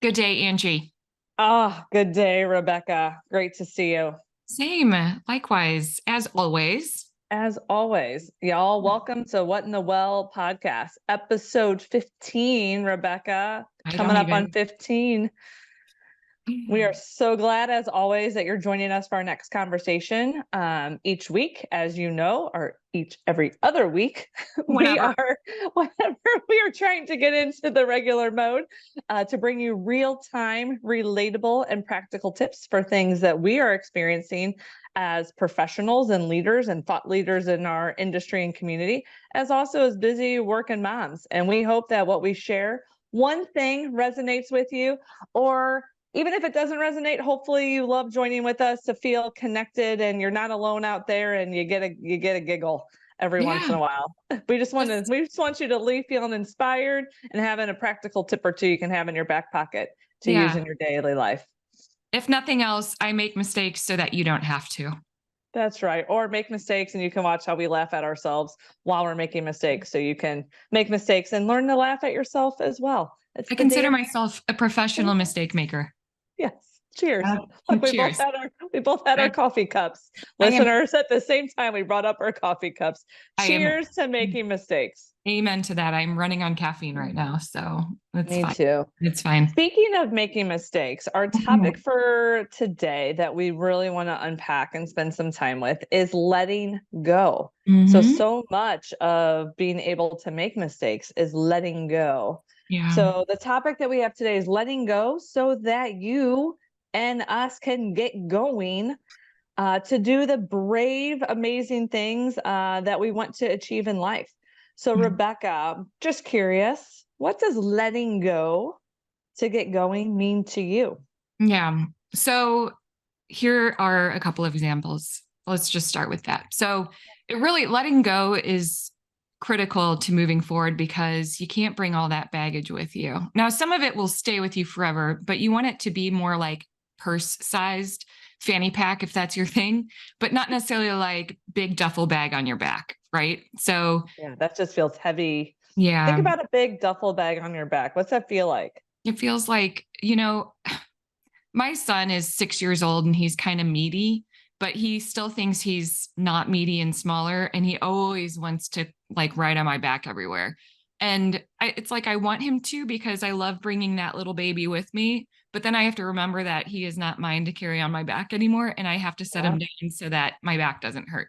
Good day, Angie. Good day, Rebecca. Great to see you. Same, likewise, as always. As always, y'all, welcome to What in the Well podcast, episode 15, Rebecca. I Coming don't up on even. 15. We are so glad, as always, that you're joining us for our next conversation. Each week, as you know, or every other week, we Whenever. are whenever we are trying to get into the regular mode to bring you real-time, relatable, and practical tips for things that we are experiencing as professionals and leaders and thought leaders in our industry and community, as also as busy working moms. And we hope that what we share, one thing resonates with you, or even if it doesn't resonate, hopefully you love joining with us to feel connected and you're not alone out there and you get a giggle every once in Yeah, a while. just We just want you to leave feeling inspired and having a practical tip or two you can have in your back pocket to use yeah. in your daily life. If nothing else, I make mistakes so that you don't have to. That's right. Or make mistakes and you can watch how we laugh at ourselves while we're making mistakes. So you can make mistakes and learn to laugh at yourself as well. It's I the consider dance. myself a professional mistake maker. Yes. Cheers. Uh, Look, Cheers. we both had our I, coffee cups. I am. Listeners, at the same time we brought up our coffee cups. I am. Cheers to making mistakes. Amen to that. I'm running on caffeine right now, so it's Me fine. too. It's fine. Speaking of making mistakes, our topic for today that we really want to unpack and spend some time with is letting go. Mm-hmm. So much of being able to make mistakes is letting go. Yeah. So the topic that we have today is letting go so that you and us can get going to do the brave, amazing things that we want to achieve in life. So, Rebecca, just curious, what does letting go to get going mean to you? Yeah. So here are a couple of examples. Let's just start with that. So it really letting go is critical to moving forward because you can't bring all that baggage with you. Now, some of it will stay with you forever, but you want it to be more like purse sized fanny pack if that's your thing, but not necessarily like big duffel bag on your back, right? So, Yeah, that just feels heavy. Think yeah, about a big duffel bag on your back. What's that feel like? it feels like, my son is 6 years old and he's kind of meaty, but he still thinks he's not meaty and smaller. And he always wants to like ride on my back everywhere. And it's like I want him to because I love bringing that little baby with me. But then I have to remember that he is not mine to carry on my back anymore. And I have to set Yeah. him down so that my back doesn't hurt,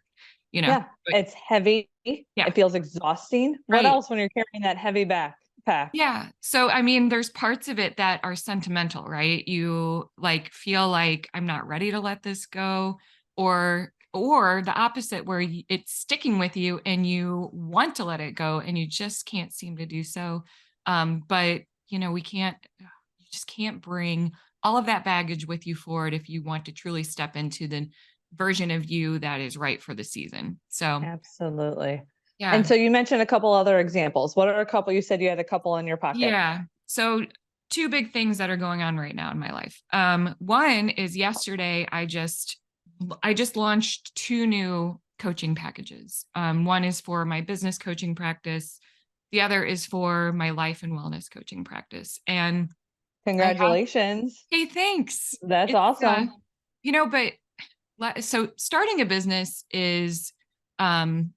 you know? Yeah, But it's heavy. yeah, It feels exhausting. What right. else when you're carrying that heavy backpack? Yeah. So, I mean, there's parts of it that are sentimental, right? You like feel like I'm not ready to let this go, or the opposite where it's sticking with you and you want to let it go and you just can't seem to do so. But we can't. You just can't bring all of that baggage with you forward if you want to truly step into the version of you that is right for the season. So, Absolutely. And yeah. so you mentioned a couple other examples. What are a couple? You said you had a couple in your pocket. Yeah. So two big things that are going on right now in my life. One is yesterday I just launched two new coaching packages. One is for my business coaching practice. The other is for my life and wellness coaching practice. And I have, Congratulations. hey, thanks. That's It's awesome. but so starting a business is um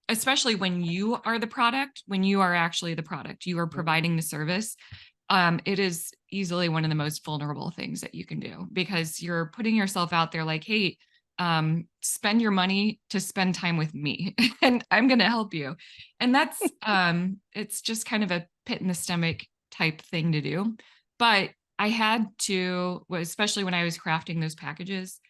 especially when you are the product, when you are actually the product, you are providing the service. It is easily one of the most vulnerable things that you can do because you're putting yourself out there like, hey, spend your money to spend time with me and I'm going to help you. And that's it's just kind of a pit in the stomach type thing to do. But I had to, especially when I was crafting those packages,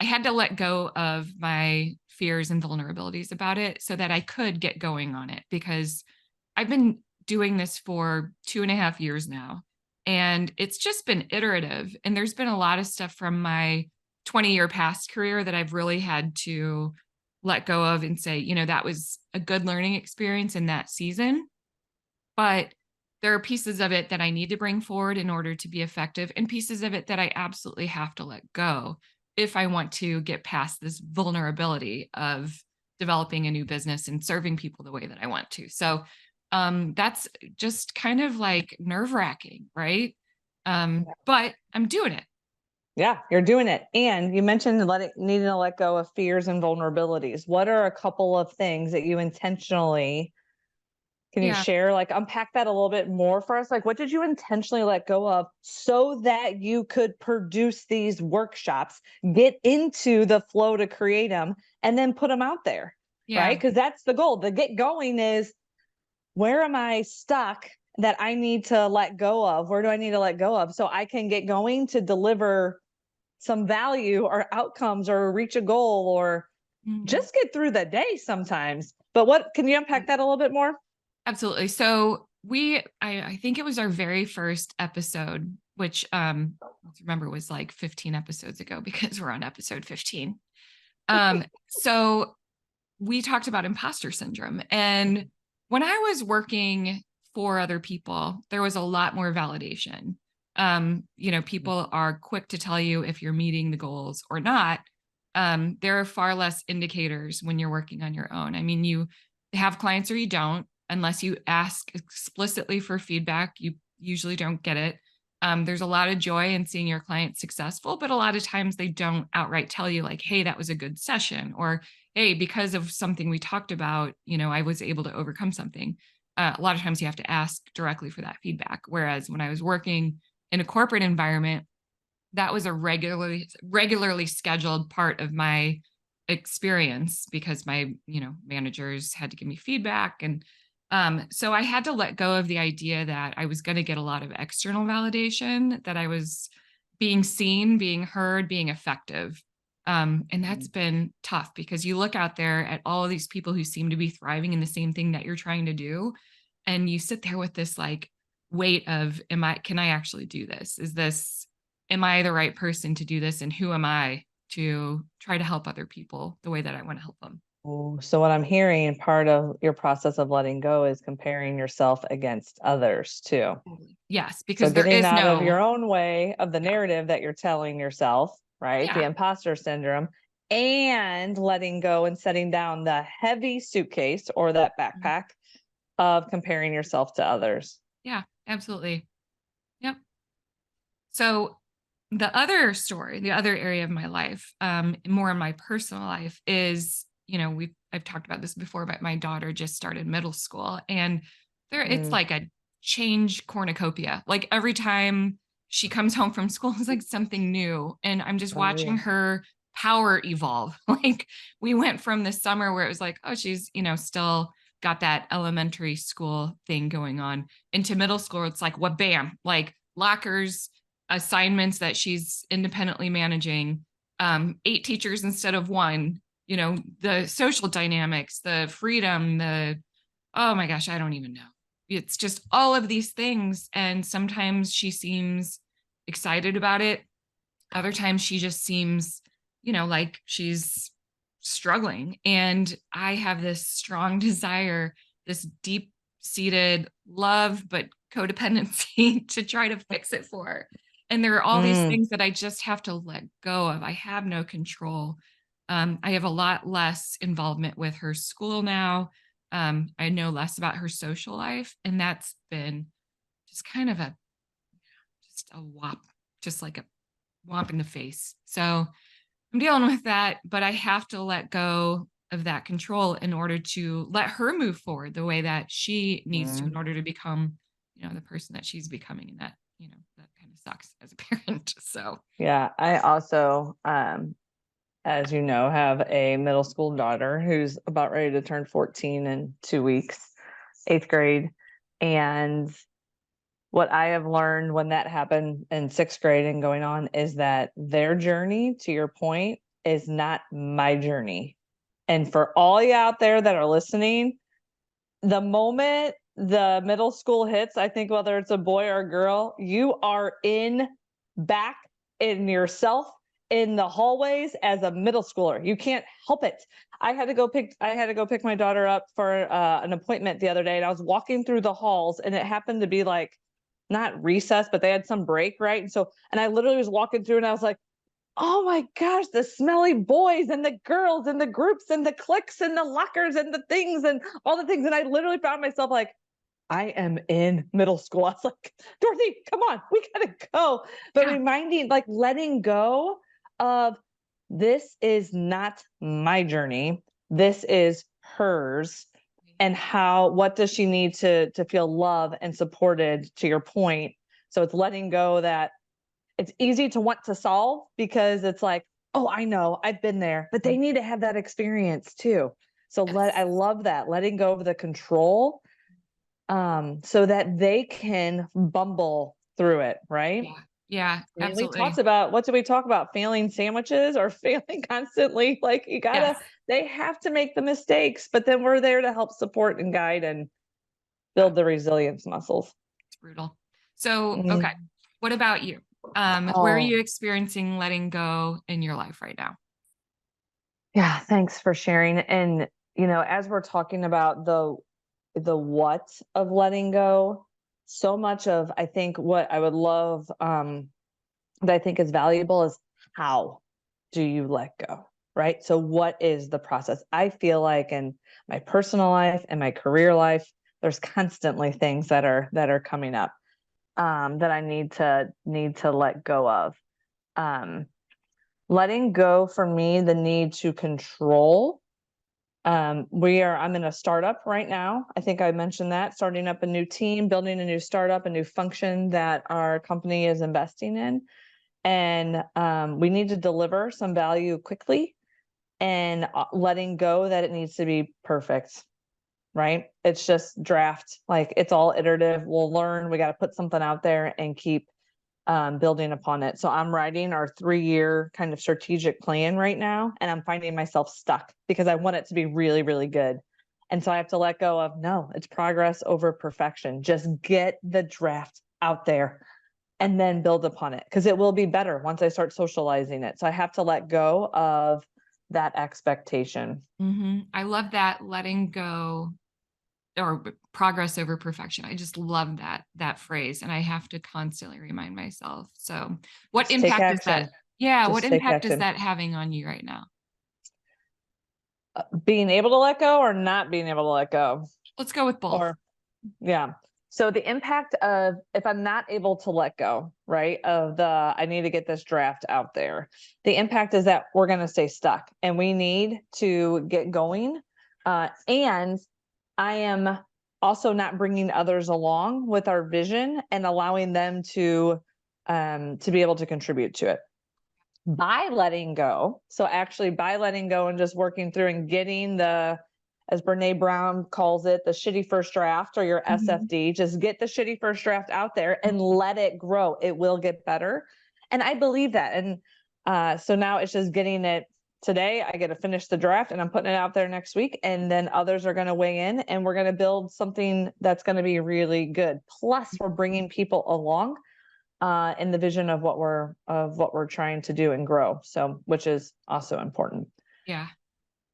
I had to let go of my fears and vulnerabilities about it so that I could get going on it because I've been doing this for 2.5 years now. And it's just been iterative. And there's been a lot of stuff from my 20-year past career that I've really had to let go of and say, that was a good learning experience in that season. But there are pieces of it that I need to bring forward in order to be effective, and pieces of it that I absolutely have to let go if I want to get past this vulnerability of developing a new business and serving people the way that I want to. So that's just kind of like nerve wracking, right? But I'm doing it. Yeah, you're doing it. And you mentioned needing to let go of fears and vulnerabilities. What are a couple of things that you intentionally can you Yeah. share, like unpack that a little bit more for us? Like, what did you intentionally let go of so that you could produce these workshops, get into the flow to create them, and then put them out there? Yeah. Right. Because that's the goal. The get going is, where am I stuck that I need to let go of? Where do I need to let go of so I can get going to deliver some value or outcomes or reach a goal or Mhm. just get through the day sometimes? But what can you unpack that a little bit more? Absolutely. So I think it was our very first episode, which let's remember was like 15 episodes ago because we're on episode 15. So we talked about imposter syndrome. And when I was working for other people, there was a lot more validation. People are quick to tell you if you're meeting the goals or not. There are far less indicators when you're working on your own. I mean, you have clients or you don't, unless you ask explicitly for feedback, you usually don't get it. There's a lot of joy in seeing your clients successful, but a lot of times they don't outright tell you, like, hey, that was a good session, or hey, because of something we talked about, I was able to overcome something. A lot of times you have to ask directly for that feedback. Whereas when I was working in a corporate environment, that was a regularly scheduled part of my experience because my managers had to give me feedback. And so I had to let go of the idea that I was going to get a lot of external validation, that I was being seen, being heard, being effective. And that's been tough because you look out there at all of these people who seem to be thriving in the same thing that you're trying to do, and you sit there with this like weight of, can I actually do this? Am I the right person to do this? And who am I to try to help other people the way that I want to help them? Oh, so what I'm hearing, part of your process of letting go is comparing yourself against others too. Totally. Yes, So because there getting is out of no, your own way of the narrative that you're telling yourself, right? The yeah, imposter syndrome, and letting go and setting down the heavy suitcase or that mhm, backpack of comparing yourself to others. yeah, absolutely. Yep. So the other story, the other area of my life, more in my personal life is, I've talked about this before, but my daughter just started middle school, and it's Mm, like a change cornucopia. Like every time she comes home from school, it's like something new. And I'm just oh watching yeah. her power evolve. Like we went from the summer where it was like, oh, she's, still got that elementary school thing going on, into middle school. It's like, what, bam, like lockers, assignments that she's independently managing, 8 teachers instead of one, the social dynamics, the freedom, oh my gosh, I don't even know. It's just all of these things. And sometimes she seems excited about it. Other times she just seems, like she's struggling. And I have this strong desire, this deep seated love, but codependency to try to fix it for her. And there are all these Mm, things that I just have to let go of. I have no control. I have a lot less involvement with her school now. I know less about her social life. And that's been just kind of just a whop, just like a whomp in the face. So I'm dealing with that, but I have to let go of that control in order to let her move forward the way that she needs to in mm. order to become, the person that she's becoming. And that, that kind of sucks as a parent. So, Yeah, I also, as you know, have a middle school daughter who's about ready to turn 14 in 2 weeks, eighth grade. And what I have learned when that happened in sixth grade and going on is that their journey, to your point, is not my journey. And for all you out there that are listening, the moment the middle school hits, I think whether it's a boy or a girl, you are in back in yourself in the hallways as a middle schooler. You can't help it. I had to go pick my daughter up for an appointment the other day, and I was walking through the halls, and it happened to be like not recess, but they had some break, right? And I literally was walking through, and I was like, oh my gosh, the smelly boys and the girls and the groups and the cliques and the lockers and the things and all the things. And I literally found myself like, I am in middle school. I was like, Dorothy, come on, we gotta go. But Yeah. reminding, like letting go of this is not my journey. This is hers. And what does she need to feel loved and supported, to your point. So it's letting go that it's easy to want to solve because it's like, oh, I know, I've been there, but they need to have that experience too. So I Yes. love that, letting go of the control, so that they can bumble through it, right? Yeah. Yeah, I mean, we talked absolutely. about, what did we talk about? Failing sandwiches or failing constantly. Like Yes. they have to make the mistakes, but then we're there to help support and guide and Yeah, build the resilience muscles. it's brutal. So, okay. Mm. What about you? Where are Oh, you experiencing letting go in your life right now? yeah. Thanks for sharing. And, as we're talking about the what of letting go, so much of, I think, what I would love, that I think is valuable is, how do you let go? Right. So what is the process? I feel like in my personal life and my career life, there's constantly things that are coming up, that I need to let go of. Um, Letting go for me, the need to control. I'm in a startup right now. I think I mentioned that, starting up a new team, building a new startup, a new function that our company is investing in. And we need to deliver some value quickly, and letting go that it needs to be perfect, right? It's just draft, like it's all iterative. We'll learn, we got to put something out there and keep building upon it. So I'm writing our 3-year kind of strategic plan right now, and I'm finding myself stuck because I want it to be really, really good. And so I have to let go of, no, it's progress over perfection. Just get the draft out there and then build upon it, because it will be better once I start socializing it. So I have to let go of that expectation. I love that, letting go or progress over perfection. I just love that phrase, and I have to constantly remind myself. So, what Just take impact is that? action. Yeah, what Just take impact is action. that having on you right now? Being able to let go or not being able to let go? Let's go with both. Or, yeah. So the impact of, if I'm not able to let go, right, of I need to get this draft out there, the impact is that we're going to stay stuck and we need to get going. And I am also not bringing others along with our vision and allowing them to be able to contribute to it by letting go. So actually by letting go and just working through and getting as Brene Brown calls it, the shitty first draft, or your Mhm. SFD, just get the shitty first draft out there and let it grow. It will get better. And I believe that. And so now it's just getting it today. I get to finish the draft and I'm putting it out there next week. And then others are going to weigh in and we're going to build something that's going to be really good. Plus we're bringing people along in the vision of what we're trying to do and grow. So, which is also important. Yeah.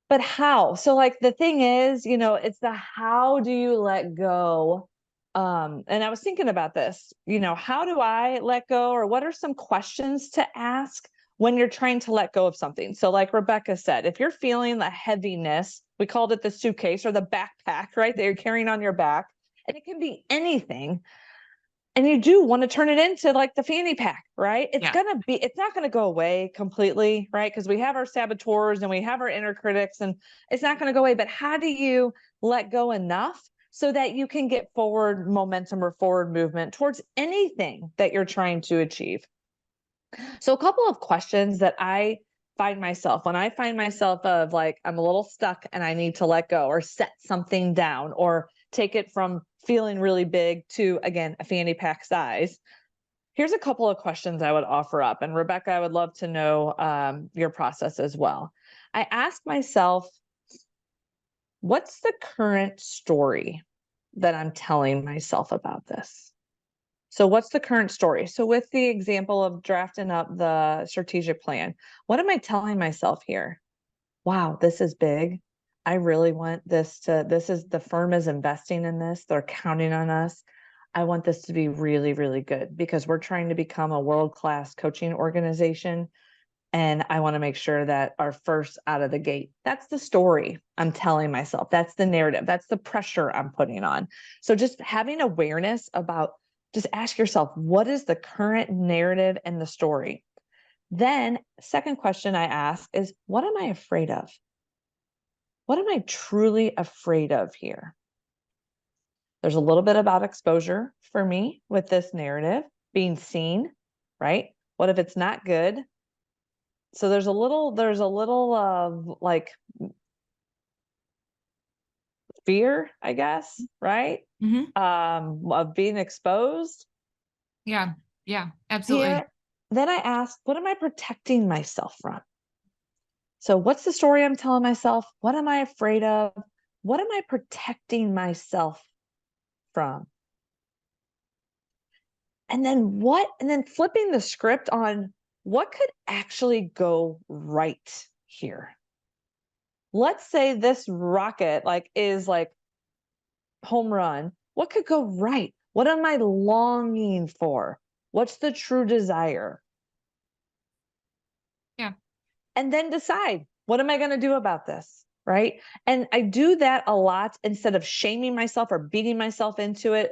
But how? So, like the thing is, it's the how do you let go? And I was thinking about this. How do I let go, or what are some questions to ask when you're trying to let go of something? So, like Rebecca said, if you're feeling the heaviness, we called it the suitcase or the backpack, right? That you're carrying on your back, and it can be anything, and you do want to turn it into like the fanny pack, right? Yeah. It's not going to go away completely, right? Because we have our saboteurs and we have our inner critics, and it's not going to go away. But how do you let go enough so that you can get forward momentum or forward movement towards anything that you're trying to achieve? So, a couple of questions that I find myself when I find myself of like, I'm a little stuck and I need to let go or set something down or take it from feeling really big to, again, a fanny pack size. Here's a couple of questions I would offer up. And Rebecca, I would love to know your process as well. I ask myself, what's the current story that I'm telling myself about this? So what's the current story? So with the example of drafting up the strategic plan, what am I telling myself here? Wow, this is big. I really want this is the firm is investing in this. They're counting on us. I want this to be really, really good because we're trying to become a world-class coaching organization. And I want to make sure that our first out of the gate, that's the story I'm telling myself. That's the narrative. That's the pressure I'm putting on. So just having awareness about, just ask yourself, what is the current narrative and the story? Then, second question I ask is, what am I afraid of? What am I truly afraid of here? There's a little bit about exposure for me with this narrative, being seen, right? What if it's not good? So there's a little of like fear, I guess, right? Hmm. Of being exposed Yeah. Yeah, absolutely. here. Then I ask, what am I protecting myself from? So what's the story I'm telling myself? What am I afraid of? What am I protecting myself from? And then flipping the script on what could actually go right here. Let's say this rocket is like home run. What could go right? What am I longing for? What's the true desire? Yeah. And then decide, what am I going to do about this? Right. And I do that a lot instead of shaming myself or beating myself into it.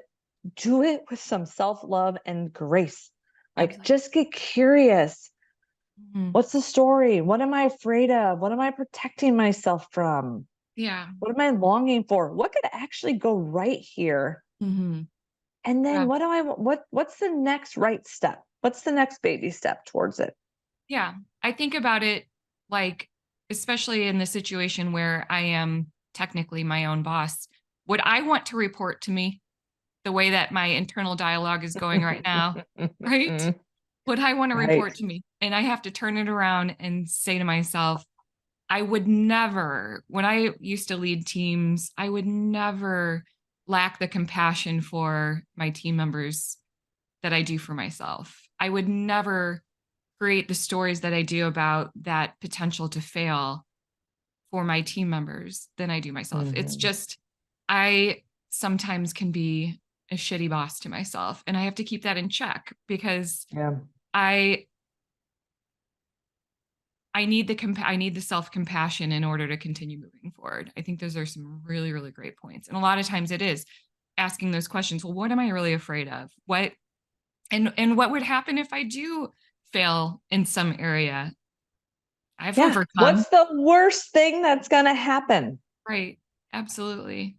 Do it with some self love and grace. Like, Absolutely. just get curious. Mhm. What's the story? What am I afraid of? What am I protecting myself from? Yeah. What am I longing for? What could actually go right here? Hmm. And then Yeah. what's the next right step? What's the next baby step towards it? Yeah. I think about it like, especially in the situation where I am technically my own boss, would I want to report to me the way that my internal dialogue is going right now? Right? Would I want to Right. report to me? And I have to turn it around and say to myself, I would never, when I used to lead teams, I would never lack the compassion for my team members that I do for myself. I would never create the stories that I do about that potential to fail for my team members than I do myself. It's Mhm. just, I sometimes can be a shitty boss to myself, and I have to keep that in check because Yeah. I I need I need the self-compassion in order to continue moving forward. I think those are some really, really great points. And a lot of times it is asking those questions. Well, what am I really afraid of? And what would happen if I do fail in some area? I've Yeah. overcome. What's the worst thing that's going to happen? Right. Absolutely.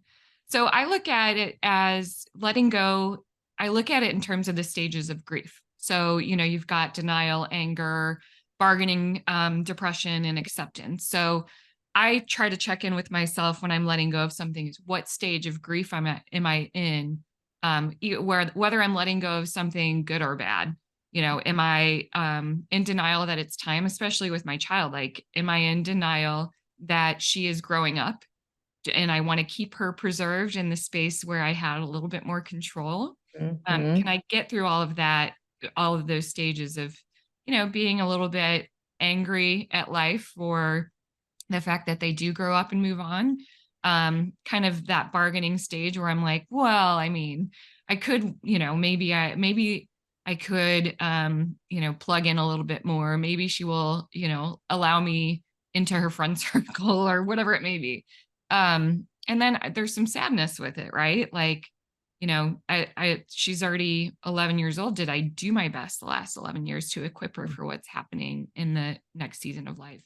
So I look at it as letting go. I look at it in terms of the stages of grief. So, you've got denial, anger, bargaining, depression, and acceptance. So I try to check in with myself when I'm letting go of something is what stage of grief am I in? Whether I'm letting go of something good or bad. Am I in denial that it's time, especially with my child? Like, am I in denial that she is growing up and I want to keep her preserved in the space where I had a little bit more control? Can Mhm. I get through all of that, all of those stages of, being a little bit angry at life for the fact that they do grow up and move on? Kind of that bargaining stage where I'm like, well, I mean, I could, maybe I could, plug in a little bit more. Maybe she will, allow me into her friend circle or whatever it may be. And then there's some sadness with it, right? Like, she's already 11 years old. Did I do my best the last 11 years to equip her for what's happening in the next season of life?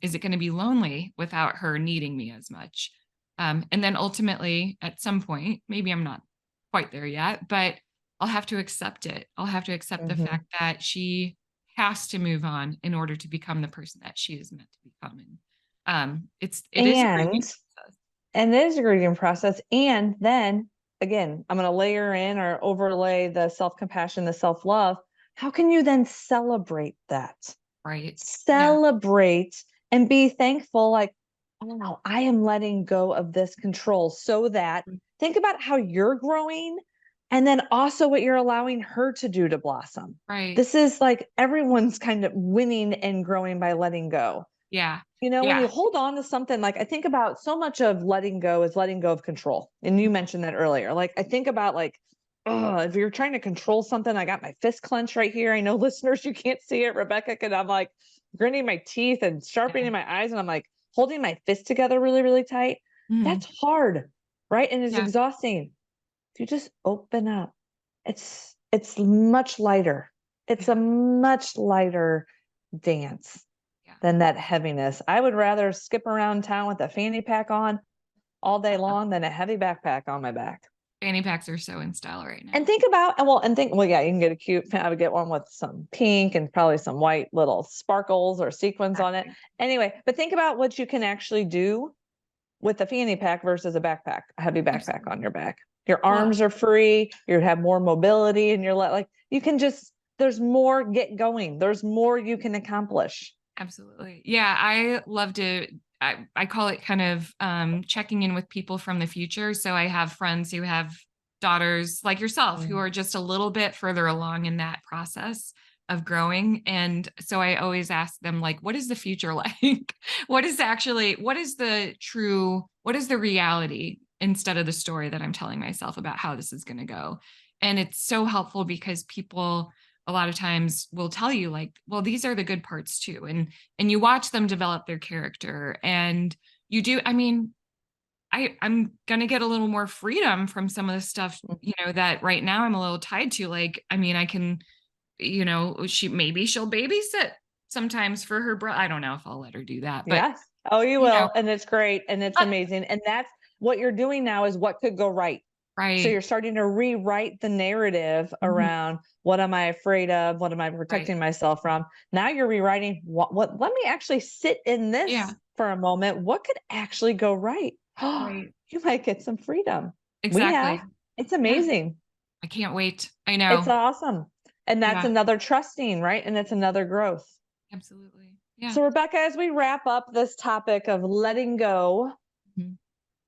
Is it going to be lonely without her needing me as much? And then ultimately, at some point, maybe I'm not quite there yet, but I'll have to accept it. I'll have to accept the Mhm. fact that she has to move on in order to become the person that she is meant to become. And it is a grieving And process. and it is a grieving process. And then again, I'm going to layer in or overlay the self-compassion, the self-love. How can you then celebrate that? Right. Yeah. Celebrate and be thankful, like, oh, I am letting go of this control so that, think about how you're growing and then also what you're allowing her to do to blossom. Right. This is like everyone's kind of winning and growing by letting go. Yeah. When you Yeah. hold on to something, like I think about so much of letting go is letting go of control. And you mentioned that earlier. Like I think about like if you're trying to control something, I got my fist clenched right here. I know listeners, you can't see it, Rebecca, because I'm like gritting my teeth and sharpening my eyes, and I'm like holding my fist together really, really tight. Mhm. That's hard, right? And it's Yeah. exhausting. If you just open up, it's much lighter. It's Yeah. a much lighter dance Yeah. than that heaviness. I would rather skip around town with a fanny pack on all day long than a heavy backpack on my back. Fanny packs are so in style right And now. think about, well, yeah, you can get a cute, I would get one with some pink and probably some white little sparkles or sequins on it. Exactly. Anyway, but think about what you can actually do with a fanny pack versus a backpack, a heavy backpack Absolutely. on your back. Your Well, arms are free, you have more mobility, and you're like, you can just, there's more get going, there's more you can accomplish. absolutely. Yeah, I love to I call it kind of checking in with people from the future. So I have friends who have daughters like yourself who Mm. are just a little bit further along in that process of growing. And so I always ask them, like, what is the future like? What is the reality instead of the story that I'm telling myself about how this is going to go? And it's so helpful because people a lot of times will tell you, like, well, these are the good parts too. And you watch them develop their character, and you do, I mean, I'm gonna get a little more freedom from some of the stuff, that right now I'm a little tied to. Like, I mean, I can, she'll babysit sometimes for her brother. I don't know if I'll let her do that, but Yes. Oh, you you know, will. And it's great. And it's uh, amazing. And that's what you're doing now is what could go right. So right. you're starting to rewrite the narrative Mhm. around what am I afraid of? What am I Right. protecting myself from? Now you're rewriting let me actually sit in Yeah. this for a moment. What could actually go right? Right. You might get some freedom. We have. Exactly. It's Yeah. amazing. I can't wait. I It's know. awesome. And that's Yeah. another trusting, right? And it's another growth. Absolutely. Yeah. So, Rebecca, as we wrap up this topic of letting go Mhm.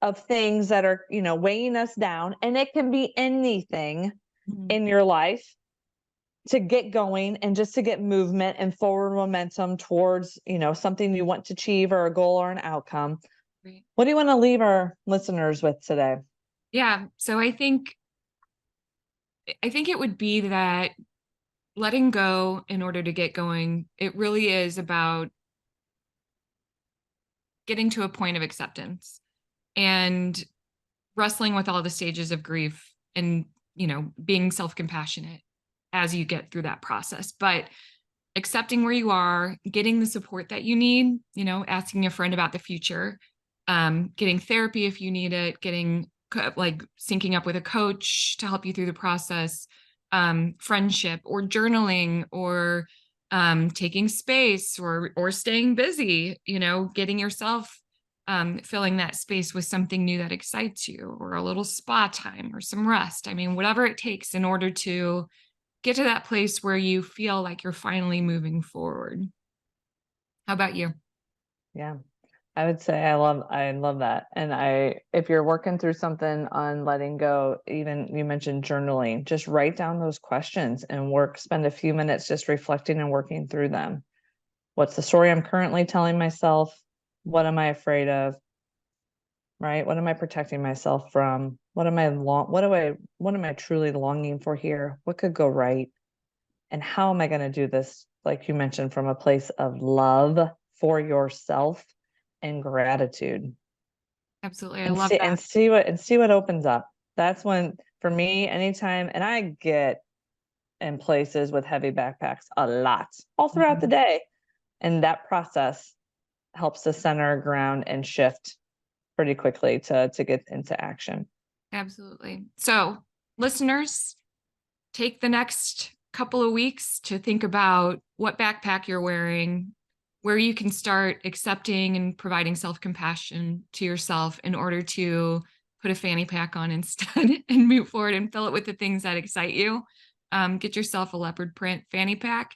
of things that are, weighing us down, and it can be anything Mhm. in your life to get going and just to get movement and forward momentum towards, something you want to achieve or a goal or an outcome. Right. What do you want to leave our listeners with today? Yeah. So I think it would be that letting go in order to get going, it really is about getting to a point of acceptance and wrestling with all the stages of grief and, being self-compassionate as you get through that process. But accepting where you are, getting the support that you need, asking a friend about the future, getting therapy if you need it, getting like syncing up with a coach to help you through the process, friendship or journaling or taking space or staying busy, getting yourself filling that space with something new that excites you or a little spa time or some rest. I mean, whatever it takes in order to get to that place where you feel like you're finally moving forward. How about you? Yeah. I would say I love that. And if you're working through something on letting go, even you mentioned journaling, just write down those questions and spend a few minutes just reflecting and working through them. What's the story I'm currently telling myself? What am I afraid of? Right? What am I protecting myself from? What am I truly longing for here? What could go right? And how am I going to do this? Like you mentioned, from a place of love for yourself and gratitude. Absolutely. I And love that. see what opens up. That's when, for me, anytime, and I get in places with heavy backpacks a lot all throughout the Mhm. day. And that process helps to center ground and shift pretty quickly to get into action. Absolutely. So, listeners, take the next couple of weeks to think about what backpack you're wearing, where you can start accepting and providing self compassion to yourself in order to put a fanny pack on instead and move forward and fill it with the things that excite you. Get yourself a leopard print fanny pack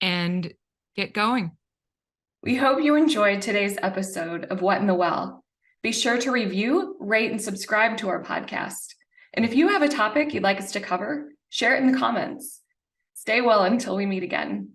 and get going. We hope you enjoyed today's episode of What in the Well. Be sure to review, rate, and subscribe to our podcast. And if you have a topic you'd like us to cover, share it in the comments. Stay well until we meet again.